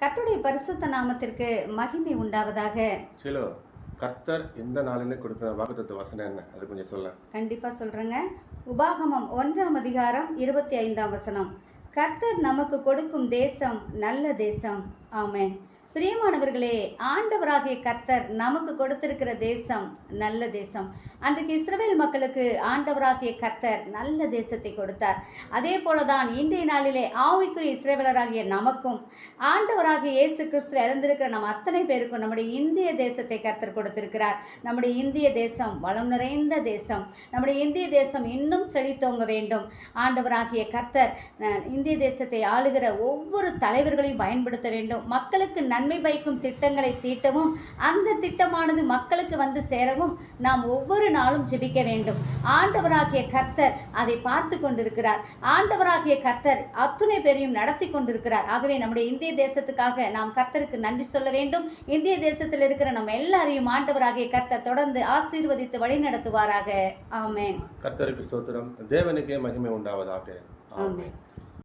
கர்த்தருடைய பரிசுத்த நாமத்திற்கு மகிமை உண்டாவதாக. சிலோ கர்த்தர் இந்த நாளிலே கொடுத்த வாக்குத்தத்த வசனம் என்ன, அது கொஞ்சம் சொல்ல. கண்டிப்பா சொல்றேங்க. உபாகமம் 1ஆம் அதிகாரம் 25ஆம் வசனம். கர்த்தர் நமக்கு கொடுக்கும் தேசம் நல்ல தேசம். ஆமென். பிரியமானவர்களே, ஆண்டவராகிய கர்த்தர் நமக்கு கொடுத்திருக்கிற தேசம் நல்ல தேசம். அன்றைக்கு இஸ்ரவேல் மக்களுக்கு ஆண்டவராகிய கர்த்தர் நல்ல தேசத்தை கொடுத்தார். அதே போலதான் இன்றைய நாளிலே ஆவிக்குரிய இஸ்ரவேலராகிய நமக்கும் ஆண்டவராகிய இயேசு கிறிஸ்து இறந்திருக்கிற நம் அத்தனை பேருக்கும் நம்முடைய இந்திய தேசத்தை கர்த்தர் கொடுத்திருக்கிறார். நம்முடைய இந்திய தேசம் வளம் நிறைந்த தேசம். நம்முடைய இந்திய தேசம் இன்னும் செழித்தோங்க வேண்டும். ஆண்டவராகிய கர்த்தர் இந்திய தேசத்தை ஆளுகிற ஒவ்வொரு தலைவர்களையும் பயன்படுத்த வேண்டும். மக்களுக்கு நன்மை பயக்கும் திட்டங்களை தீட்டவும், அந்த திட்டமானது மக்களுக்கு வந்து சேரவும் நாம் ஒவ்வொரு நாளும் ஜெபிக்க வேண்டும். ஆண்டவராகிய கர்த்தர் அதை பார்த்து கொண்டிருக்கிறார். ஆண்டவராகிய கர்த்தர் அத்துணை பேரையும் நடத்தி கொண்டிருக்கிறார். ஆகவே நம்முடைய இந்திய தேசத்துக்காக நாம் கர்த்தருக்கு நன்றி சொல்ல வேண்டும். இந்திய தேசத்தில் இருக்கிற நம்ம எல்லாரையும் ஆண்டவராகிய கர்த்தர் தொடர்ந்து ஆசீர்வதித்து வழி நடத்துவாராக. ஆமென். கர்த்தருக்கு ஸ்தோத்திரம். தேவனுக்கே மகிமை உண்டாவதாக. ஆமென்.